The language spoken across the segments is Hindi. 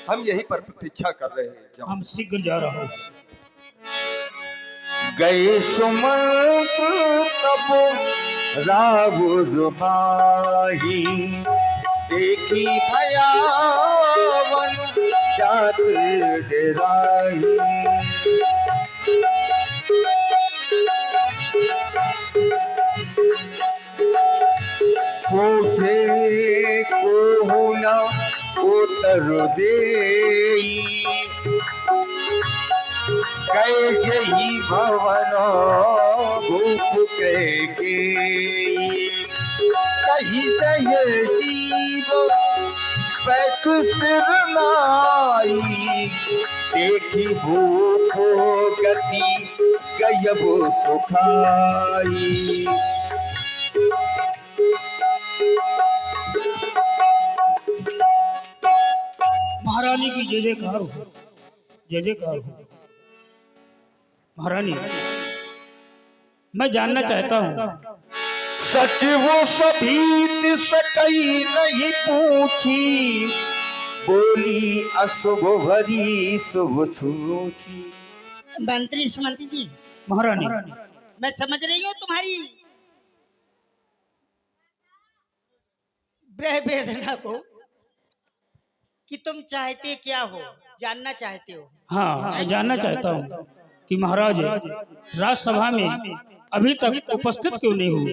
हम यहीं पर प्रतीक्षा कर रहे हैं। जाओ। हम शीघ्र जा रहा हूँ। गए सुमंत्र तब रावण माही, देखी भयावन जात डेराही। पूछे को न उत्तर देई, कैसे भवन भूप के कही जय जीव बैठ सिर नाई, देखी भूख गति गयब सुखाई। महारानी की जय जयकार हो, जय जयकार हो। महारानी, मैं जानना चाहता हूँ, सच वो सभी सकई नहीं पूछी, बोली अशुभ भरी शुभ छूची। मंत्री सुमंत्री जी, महारानी मैं समझ रही हूँ तुम्हारी वेदना को कि तुम चाहते क्या हो, जानना चाहते हो। हाँ, मैं जानना चाहता हूँ कि महाराज राजसभा में अभी तक उपस्थित क्यों नहीं हुए।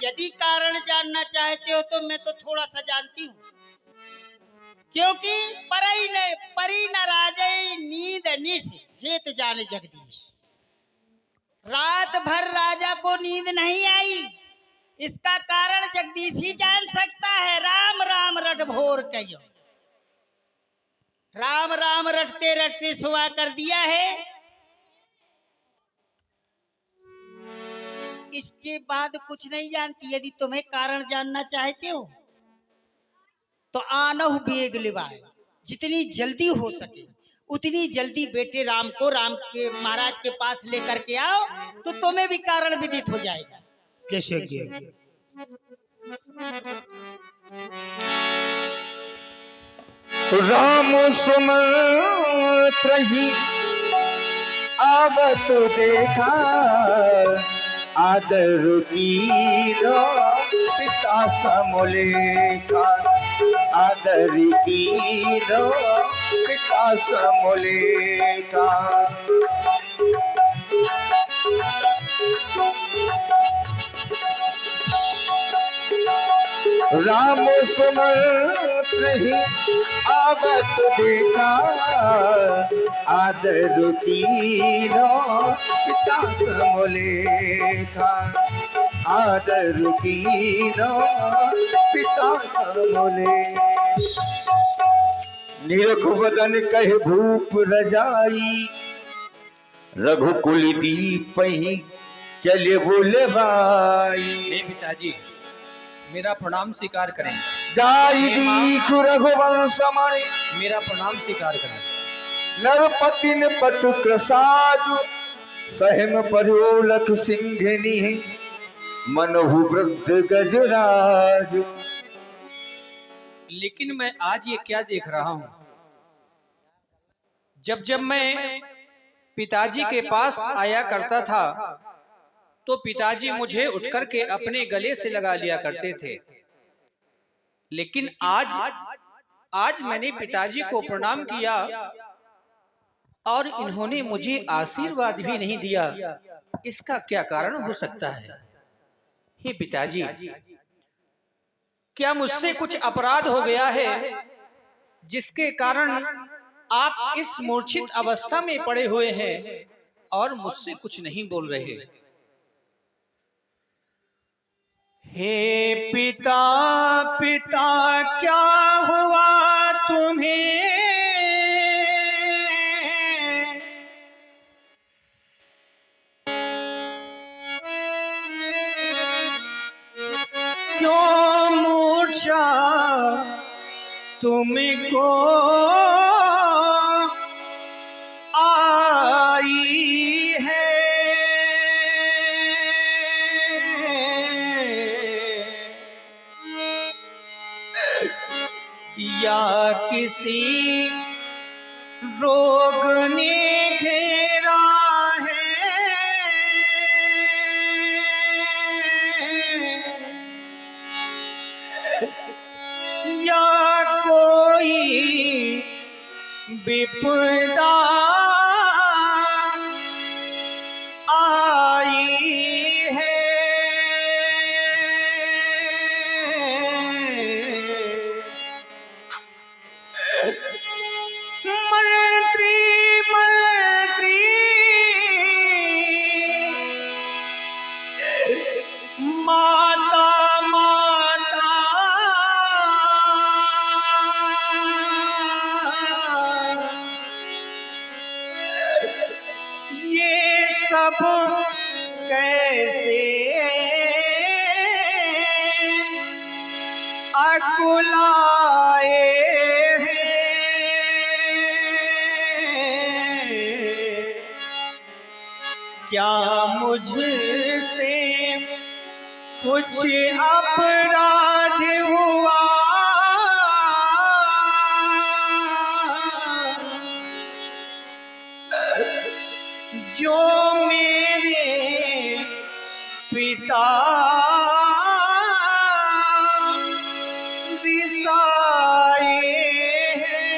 यदि कारण जानना चाहते हो तो मैं तो थोड़ा सा जानती हूँ, क्योंकि परी न राजय नींद निश हेत जाने जगदीश। रात भर राजा को नींद नहीं आई, इसका कारण जगदीश ही जान सकता है। राम राम रट भोर कहो, राम राम रटते रटते सुबह कर दिया है। इसके बाद कुछ नहीं जानती। यदि तुम्हें कारण जानना चाहते हो तो आनहु बेग लिवाए, जितनी जल्दी हो सके उतनी जल्दी बेटे राम को राम के महाराज के पास लेकर के आओ, तो तुम्हें भी कारण विदित हो जाएगा। जैसे राम सुमंत्र ही आवत देखा, आदर कीनो पिता समलेखा, आदर कीनो पिता समलेखा। राम सुमंत्र ही आवत देखा, आदर कीनो पिता समलेखा, आदर कीनो पिता समले। निरख वदन कहे भूप रजाई, रघुकुल दीपहि चले बोले भाई। पिताजी, मेरा प्रणाम स्वीकार करें। जाई दीख रघुवंश मणि, मेरा प्रणाम स्वीकार करें। नरपति ने पटु प्रसाद, सहम पर्योलक सिंघनी, मनहु वृद्ध गजराज। लेकिन मैं आज ये क्या देख रहा हूं, जब जब मैं पिताजी के पास आया करता था तो पिताजी मुझे उठकर के अपने गले से लगा लिया करते थे, लेकिन आज मैंने पिताजी को प्रणाम किया और इन्होंने मुझे आशीर्वाद भी नहीं दिया। इसका क्या कारण हो सकता है? हे पिताजी, क्या मुझसे कुछ अपराध हो गया है जिसके कारण आप इस मूर्छित अवस्था में पड़े हुए हैं और मुझसे कुछ नहीं बोल रहे? हे पिता पिता क्या हुआ तुम्हें, क्यों मूर्छा तुमको आई है? या किसी रोग ने घेरा है, या कोई विपदा आई है। मंत्री मंत्री माता माता ये सब कैसे अकुलाए हैं। क्या मुझसे कुछ अपराध हुआ, जो मेरे पिता रिसाए हैं।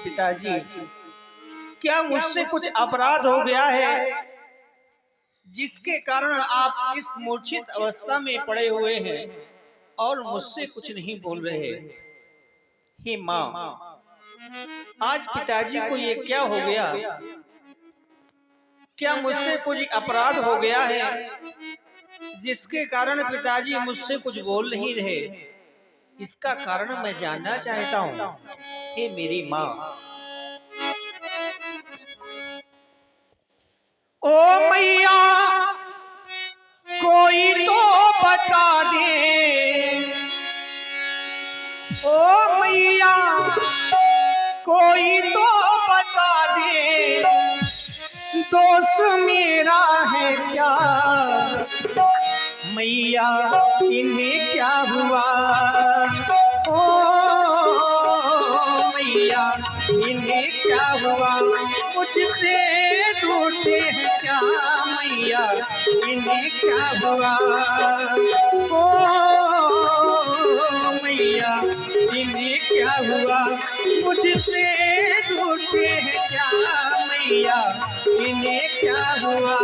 पिताजी, क्या मुझसे कुछ अपराध हो गया है जिसके कारण आप इस मूर्छित अवस्था में पड़े हुए हैं और मुझसे कुछ नहीं बोल रहे? हे माँ, आज पिताजी को ये क्या हो गया? क्या मुझसे कुछ अपराध हो गया है जिसके कारण पिताजी मुझसे कुछ बोल नहीं रहे? इसका कारण मैं जानना चाहता हूँ। हे मेरी माँ। ओ मैया, कोई तो बता दे। ओ मैया, कोई तो बता दे, दोस्त मेरा है क्या? मैया, इन्हें क्या हुआ? ओ मैया, इन्हें क्या हुआ? मुझसे रूठे हैं क्या? मैया, इन्हें क्या हुआ? ओ मैया, इन्हें क्या हुआ? मुझसे रूठे हैं क्या? मैया, इन्हें क्या हुआ?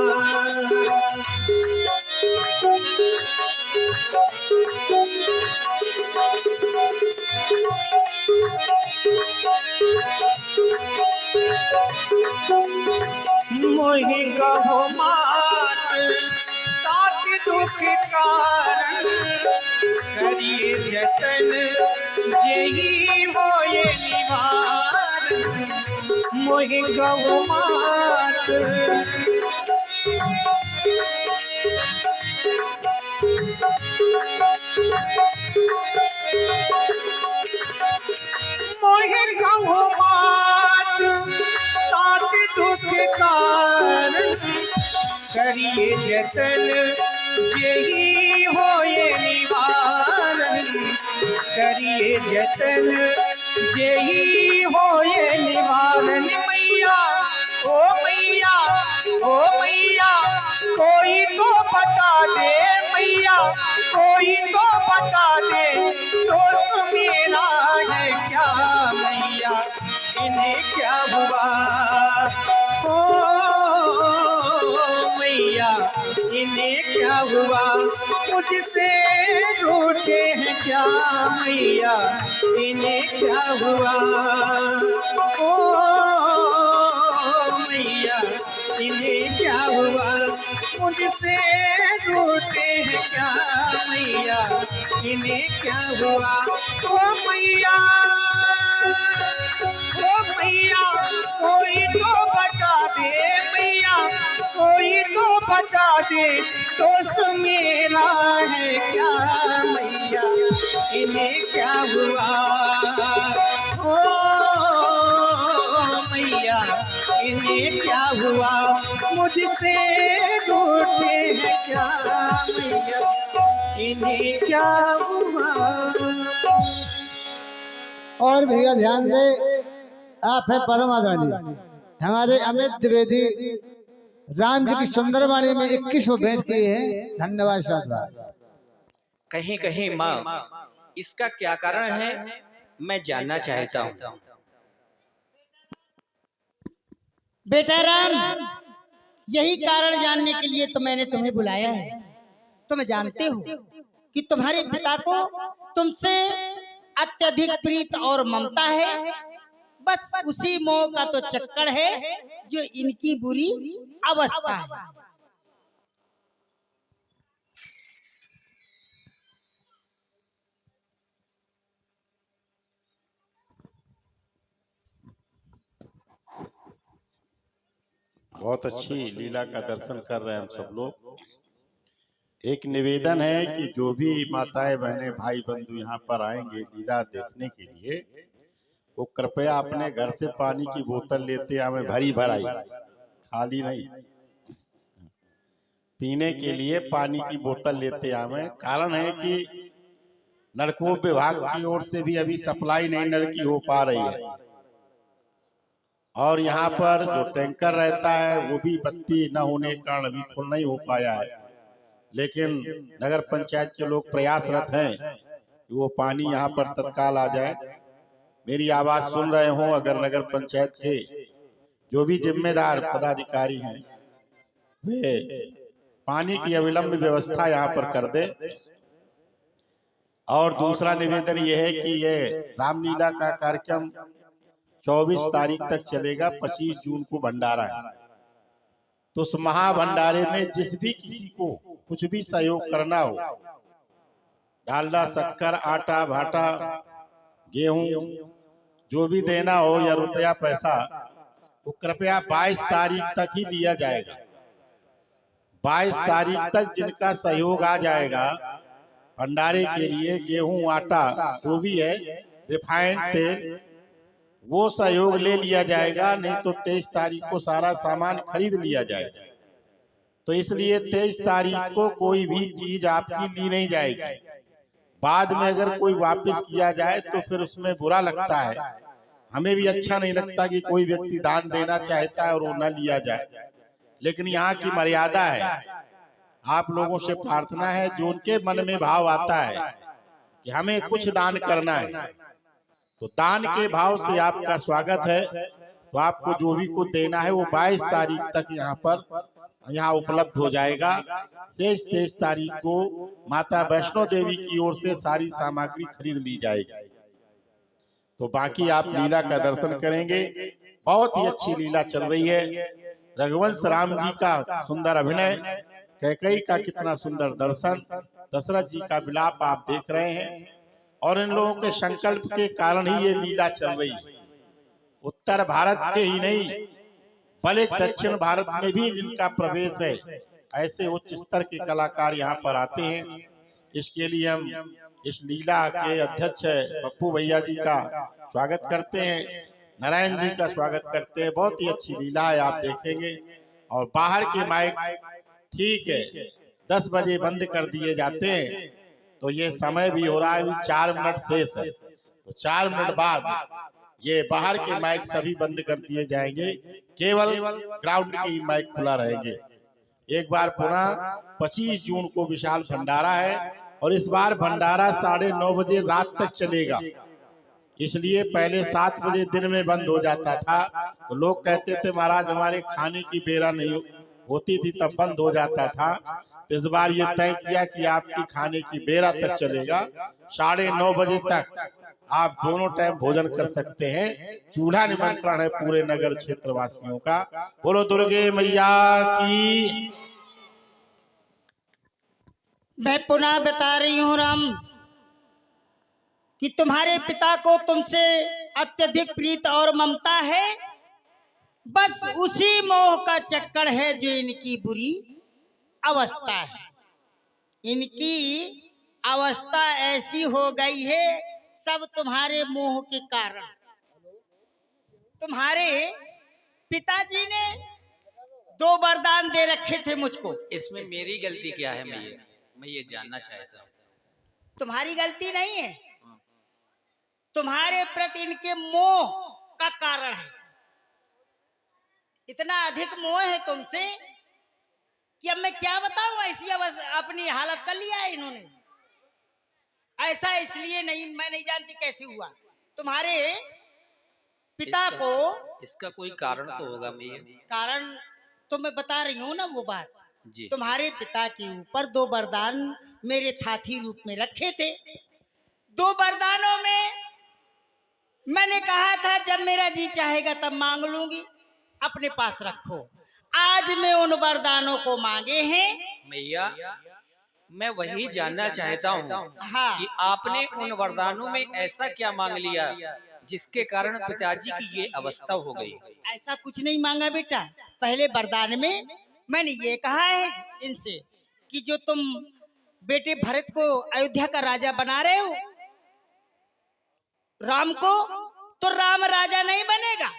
मोहि कहो मात ताकि दुख कारण, करिए जतन जेहि होए निवारण। मोहि कहो मात मोहि कहो मात ताकि दुख कारण, करिए जतन जेहि होए निवारण। करिए जतन जेहि होए निवारण। मैया, ओ मैया, ओ मैया, कोई तो बता दे। मैया, कोई तो बता दे, दोस्त मेरा है क्या? मैया, इन्हें क्या हुआ? ओ मैया, इन्हें क्या हुआ? मुझसे रूठे हैं क्या? मैया, इन्हें क्या हुआ? ओ मैया, इन्हें क्या हुआ? मुझसे रूठे हैं क्या? मैया, इन्हें क्या हुआ? ओ मैया, ओ मैया, कोई तो बता दे। मैया, कोई तो बता दे, दोस्त मेरा है क्या? मैया, इन्हें क्या हुआ? ओ मैया, इन्हें क्या हुआ? मुझसे रूठे क्या मैया इन्हें क्या हुआ। और भैया ध्यान दे, आप है परम आदरणीय हमारे अमित द्विवेदी राम जी की सुंदरवाणी में 21 भेंट किए हैं। धन्यवाद साधुवाद। कहीं कहीं माँ, इसका क्या कारण है मैं जानना चाहता हूँ। बेटा राम, यही कारण जानने के लिए तो मैंने तुम्हें बुलाया है। तुम जानते हो कि तुम्हारे पिता को तुमसे अत्यधिक प्रीत और ममता है। बस उसी मोह का तो चक्कर है जो इनकी बुरी अवस्था है। बहुत अच्छी लीला का दर्शन कर रहे हैं हम सब लोग। एक निवेदन है कि जो भी माताएं बहनें भाई बंधु यहाँ पर आएंगे लीला देखने के लिए, वो कृपया अपने घर से पानी की बोतल लेते आवे, भरी भराई, खाली नहीं। पीने के लिए पानी की बोतल लेते आवे। कारण है कि नलकूप विभाग की ओर से भी अभी सप्लाई नहीं नल की हो पा रही है, और यहाँ पर जो टैंकर रहता है वो भी बत्ती न होने के कारण अभी फुल नहीं हो पाया है। लेकिन नगर पंचायत के लोग प्रयासरत हैं कि वो पानी यहाँ पर तत्काल आ जाए। मेरी आवाज सुन रहे हो, अगर नगर पंचायत के जो भी जिम्मेदार पदाधिकारी हैं वे पानी की अविलंब व्यवस्था यहाँ पर कर दे। और दूसरा निवेदन ये है कि ये रामलीला का कार्यक्रम 24 तारीख तक चलेगा। 25 जून को भंडारा है, तो उस महाभंडारे में जिस भी किसी को कुछ भी सहयोग करना हो, डालडा, शक्कर, आटा, भाटा, गेहूं, जो भी देना हो या रुपया पैसा, वो कृपया 22 तारीख तक ही लिया जाएगा। 22 तारीख तक जिनका सहयोग आ जाएगा भंडारे के लिए, गेहूं, आटा जो भी है, रिफाइंड तेल, वो सहयोग ले लिया जाएगा। नहीं तो 23 तारीख को सारा सामान खरीद लिया जाएगा। तो इसलिए 23 तारीख को कोई भी चीज आपकी ली नहीं जाएगी। बाद में अगर कोई वापस किया जाए तो फिर उसमें बुरा लगता है। हमें भी अच्छा नहीं लगता कि कोई व्यक्ति दान देना चाहता है और वो न लिया जाए, लेकिन यहाँ की मर्यादा है। आप लोगों से प्रार्थना है, जो उनके मन में भाव आता है कि हमें कुछ दान करना है, तो दान के भाव से आपका स्वागत है। तो आपको जो भी को देना है वो 22 तारीख तक यहाँ उपलब्ध हो जाएगा। शेष 23 तारीख को माता वैष्णो देवी की ओर से सारी सामग्री खरीद ली जाएगी। तो बाकी आप लीला का दर्शन करेंगे। बहुत ही अच्छी लीला चल रही है। रघुवंश राम जी का सुंदर अभिनय, कैकेयी का कितना सुंदर दर्शन, दशरथ जी का विलाप आप देख रहे हैं। और इन लोगों के संकल्प के कारण ही ये लीला चल रही है। उत्तर भारत के ही नहीं बल्कि दक्षिण भारत में भी जिनका प्रवेश है, ऐसे उच्च स्तर के कलाकार यहाँ पर आते हैं। इसके लिए हम इस लीला के अध्यक्ष पप्पू भैया जी का स्वागत करते हैं, नारायण जी का स्वागत करते हैं। बहुत ही अच्छी लीला है, आप देखेंगे। और बाहर के माइक ठीक है 10 बजे बंद कर दिए जाते हैं, तो ये समय भी हो रहा है, अभी 4 मिनट शेष है। तो 4 मिनट बाद ये बाहर के माइक सभी बंद कर दिए जाएंगे, केवल ग्राउंड के माइक खुला रहेंगे। एक बार पुनः 25 जून को विशाल भंडारा है, और इस बार भंडारा 9:30 बजे रात तक चलेगा। इसलिए पहले 7 बजे दिन में बंद हो जाता था, तो लोग कहते थे महाराज हमारे खाने की बेरा नहीं होती थी तब बंद हो जाता था। तो इस बार ये तय किया कि आपकी खाने की बेरा तक चलेगा। 9:30 बजे तक आप दोनों टाइम भोजन कर सकते हैं। चूल्हा निमंत्रण है पूरे नगर क्षेत्र वासियों का। बोलो दुर्गे मैया की। मैं पुनः बता रही हूँ राम कि तुम्हारे पिता को तुमसे अत्यधिक प्रीत और ममता है। बस उसी मोह का चक्कर है जो इनकी बुरी अवस्था है। इनकी अवस्था ऐसी हो गई है, सब तुम्हारे मोह के कारण। तुम्हारे पिताजी ने 2 वरदान दे रखे थे मुझको। इसमें मेरी गलती क्या है? मैं ये जानना चाहता हूँ। तुम्हारी गलती नहीं है, तुम्हारे प्रति इनके मोह का कारण है। इतना अधिक मोह है तुमसे कि अब मैं क्या बताऊं, ऐसी अपनी हालत कर लिया है इन्होंने। ऐसा इसलिए नहीं, मैं नहीं जानती कैसे हुआ। तुम्हारे पिता को इसका कोई कारण तो होगा मैया। कारण तो मैं बता रही हूँ ना वो बात जी। तुम्हारे पिता के ऊपर 2 वरदान मेरे साथी रूप में रखे थे। 2 वरदानों में मैंने कहा था जब मेरा जी चाहेगा तब मांग लूंगी, अपने पास रखो। आज मैं उन वरदानों को मांगे हैं मैया। मैं वही जानना चाहता हूँ हाँ। कि आपने उन वरदानों में ऐसा क्या मांग लिया जिसके कारण पिताजी की ये अवस्था हो गई? ऐसा कुछ नहीं मांगा बेटा। पहले वरदान में मैंने ये कहा है इनसे कि जो तुम बेटे भरत को अयोध्या का राजा बना रहे हो, राम को, तो राम राजा नहीं बनेगा,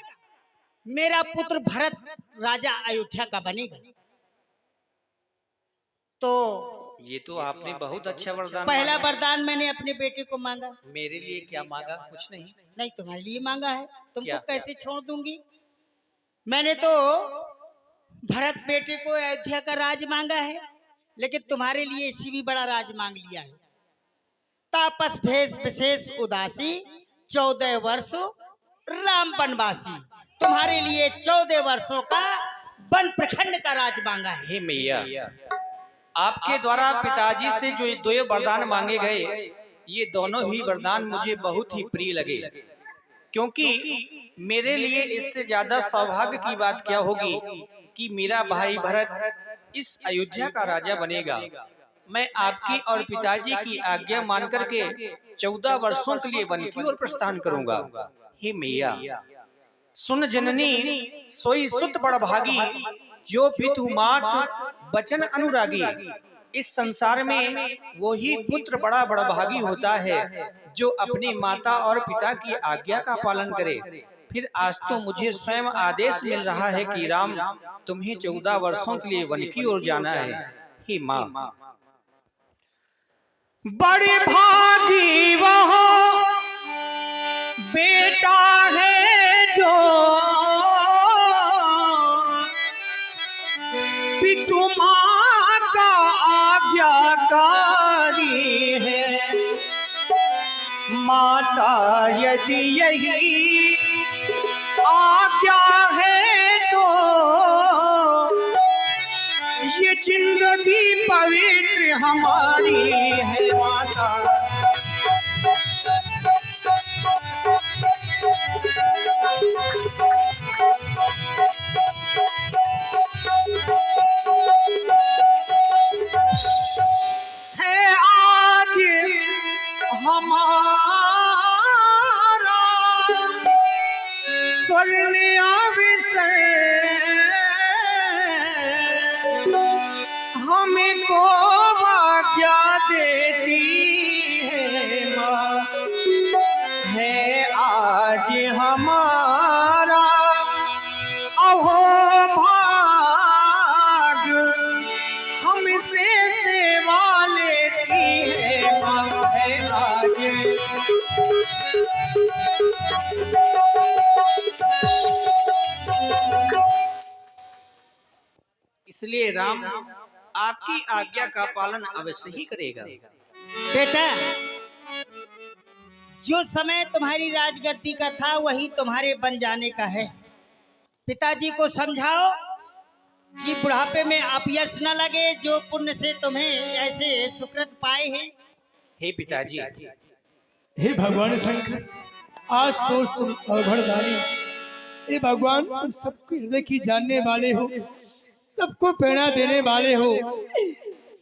मेरा पुत्र भरत राजा अयोध्या का बनेगा। तो ये तो आपने बहुत अच्छा वरदान पहला मांगा। वरदान मैंने अपने बेटे को मांगा। मेरे लिए क्या मांगा? कुछ नहीं। नहीं, तुम्हारे लिए मांगा है, तुमको क्या? कैसे छोड़ दूंगी। मैंने तो भरत बेटे को अयोध्या का राज मांगा है, लेकिन तुम्हारे लिए इसी भी बड़ा राज मांग लिया है। तापस भेष विशेष उदासी 14 वर्षों राम वनवासी। तुम्हारे लिए 14 वर्षों का वन प्रखंड का राज मांगा है। हे मैया, आपके द्वारा पिताजी से जो 2 वरदान मांगे गए, ये दोनों ही वरदान मुझे बहुत ही प्रिय लगे, क्योंकि मेरे लिए इससे ज्यादा सौभाग्य की बात क्या होगी कि मेरा भाई भरत इस अयोध्या का राजा बनेगा। मैं आपकी और पिताजी की आज्ञा मान करके 14 वर्षों के लिए वन की ओर प्रस्थान करूंगा। हे मैया, सुन जननी सोई सुत बड़ भागी, जो पितु मात बचन अनुरागी। इस संसार में वो ही पुत्र बड़ा भागी होता है जो अपनी माता और पिता की आज्ञा का पालन करे। फिर आज तो मुझे स्वयं आदेश मिल रहा है कि राम, तुम्हें 14 वर्षों के लिए वन की ओर जाना है। हे माँ, बड़े भागी वह बेटा है जो पितु माँ का आज्ञाकारी है। माता यदि यही आज्ञा है तो ये जिंदगी पवित्र हमारी है। माता है आज हमारा स्वर्ण अवसर, हमें को आज्ञा देती है माँ। है आज हमारा अहो भाग, हमसे सेवा लेती है माँ। है आज इसलिए राम आपकी आज्ञा का पालन अवश्य ही करेगा। बेटा, जो समय तुम्हारी राजगद्दी का था वही तुम्हारे बन जाने का है। पिताजी को समझाओ कि बुढ़ापे में अपयश न लगे, जो पुण्य से तुम्हें ऐसे सुकृत पाए हैं। हे पिताजी, हे भगवान शंकर, आज तो तुम अवघड़दानी, हे भगवान, तुम सबके हृदय की जानने वाले हो, सबको प्रेरणा देने वाले हो।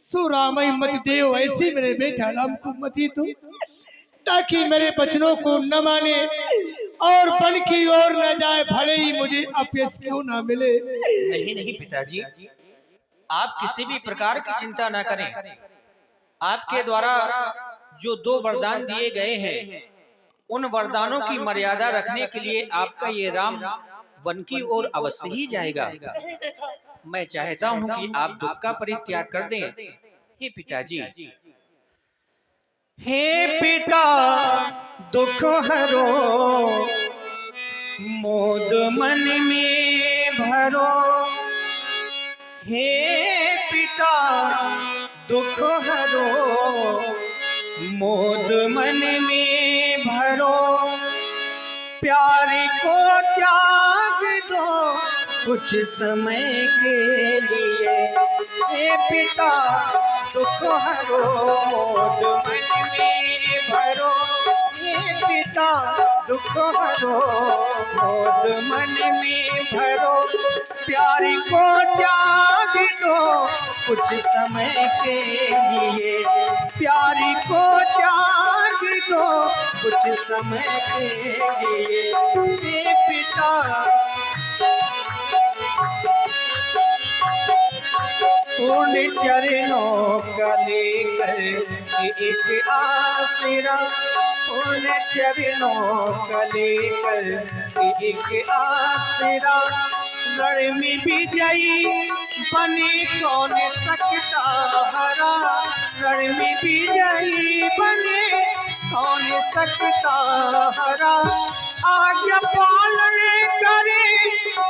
सो रामई मत देव, ऐसी मेरे बेटा राम को मती दो, ताकि मेरे बचनों को न माने और वन की ओर न जाए, भले ही मुझे अपयश क्यों ना मिले। नहीं नहीं पिताजी, आप किसी भी प्रकार की चिंता न करें। आपके द्वारा जो 2 वरदान दिए गए हैं, उन वरदानों की मर्यादा रखने के लिए आपका ये राम वन की ओर अवश्य ही जाएगा। मैं चाहता हूँ कि आप दुख का परित्याग कर दें। हे पिताजी, हे पिता दुख हरो, मोद मन में भरो। हे पिता दुख हरो, मोद मन में भरो। प्यार को त्याग दो कुछ समय के लिए। हे पिता दुख हरो, मोद मन में भरो। हे पिता दुख हरो, मोद मन में भरो। प्यार को त्याग दो कुछ समय के लिए। प्यार को त्याग दो कुछ समय के लिए। हे पिता उन चरणों का लेकर एक आसरा। उन चरणों का लेकर एक आसरा। रण में विजयी बने कौन सकता हरा। रण में विजयी बने कौन सकता हरा। आज्ञा पालन करे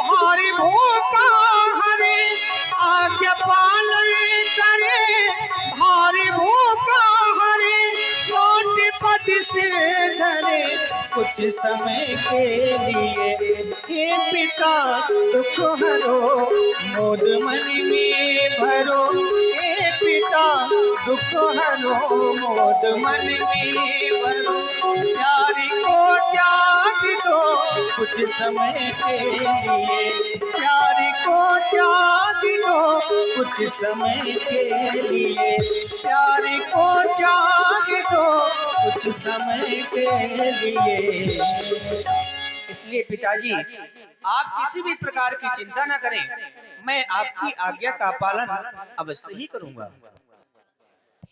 भारी भूखा हरे। आज्ञा पालन करे भारी भूखा हरे। लौट पद से धरे कुछ समय के लिए। हे पिता दुख हरो, मोद मन में भरो। हे पिता दुख हरो, मोद मन में भरो। प्यार को त्याग दो कुछ समय के लिए। प्यार को त्याग दो कुछ समय के लिए। प्यार को त्याग दो कुछ समय के लिए। इसलिए पिताजी, आप किसी भी प्रकार की चिंता न करें, मैं आपकी आज्ञा का पालन अवश्य ही करूंगा।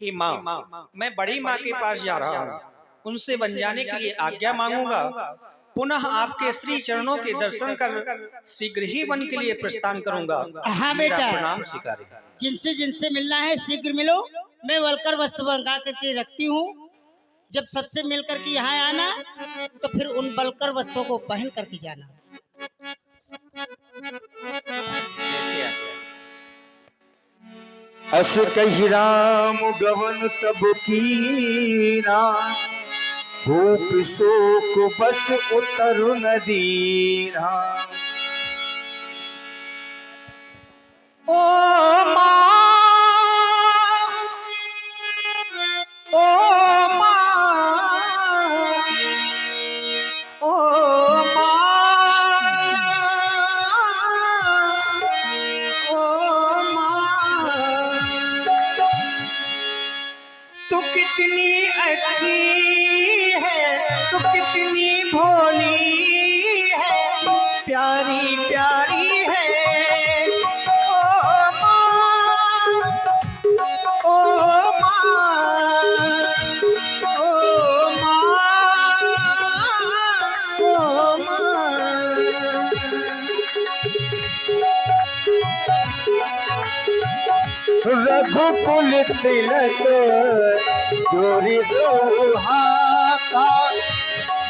हे माँ, मैं बड़ी माँ के पास जा रहा हूँ, उनसे बन जाने के लिए आज्ञा मांगूंगा। पुनः आपके श्री चरणों के दर्शन कर शीघ्र ही वन के लिए प्रस्थान करूंगा। हाँ मेरा बेटा, प्रणाम स्वीकारें। जिनसे जिनसे मिलना है शीघ्र मिलो। मैं वलकर वस्त्र मंगा करके रखती हूँ। जब सबसे मिल करके यहाँ आना तो फिर उन बलकर वस्त्रों को पहन करके जाना। जैसे आप अस कही राम गवन तब कीना। भूप शोक बस उतर नदीना। ओ माँ, ओ माँ, ओ माँ, ओ माँ। तू कितनी अच्छी है, तू कितनी भोली है, प्यारी प्यारी है। रघुकुल तिलक जोरी दोहाता।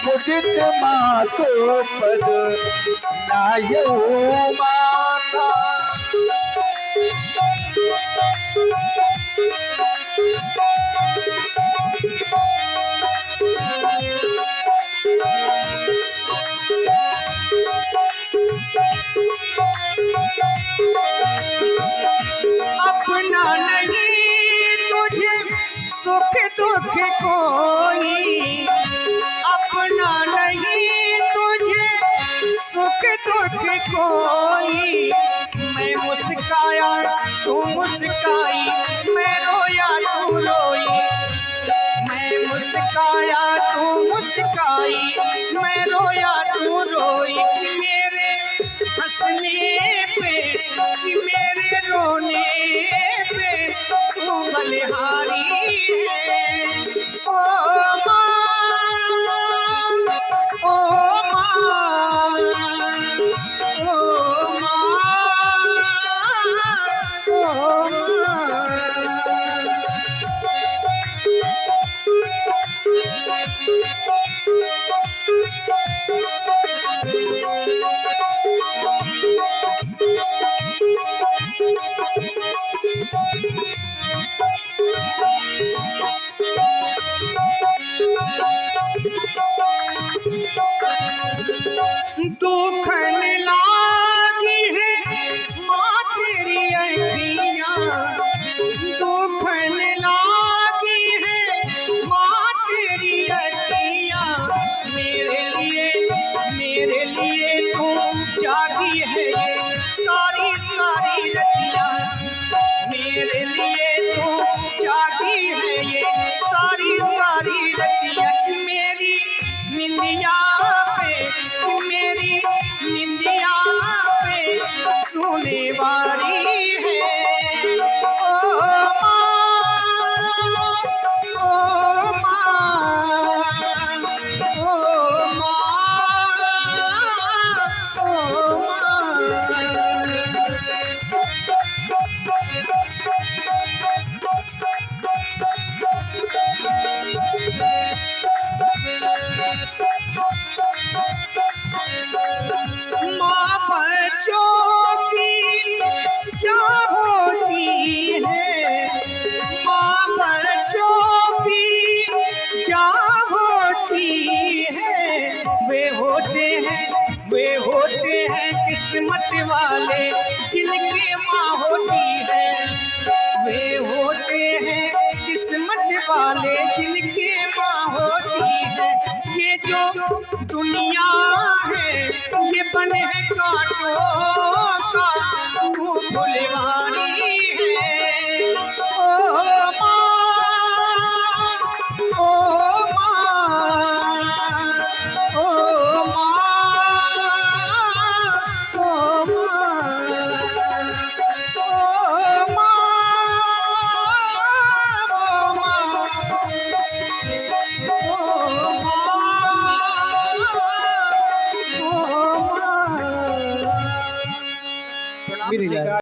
मुदित मातो पद नायऊ माता। अपना नहीं तुझे सुख दुख कोई। अपना नहीं तुझे सुख दुख कोई। मैं मुस्काया तू मुस्काई, मैं रोया तू रोई। मैं मुस्काया तू मुस्काई, मैं रोया तू रोई। कि मेरे हंसने पे, कि मेरे रोने पे तू बलिहारी है। ओ माँ, ओ माँ, ओ माँ, दुखन लागी है माँ तेरी अखियाँ, दुखन लागी है माँ तेरी अखियाँ। मेरे लिए तू जागी है ये सारी सारी रतियाँ, मेरे लिए तू जागी है ये सारी सारी रतियाँ। मेरी निंदिया पे तूने वारी है। ओ माँ, ओ माँ, ओ माँ, ओ माँ बच्चों की क्या होती है, माँ बच्चों की क्या होती है। वे होते हैं किस्मत वाले जिनकी माँ होती है, वे होते हैं किस्मत वाले जिनकी माँ होती है। ये जो दुनिया है ये बने है कांटों का, तू फुलवारी है। ओ माँ, ओ माँ, ओ माँ, ओ माँ, मिल जाए।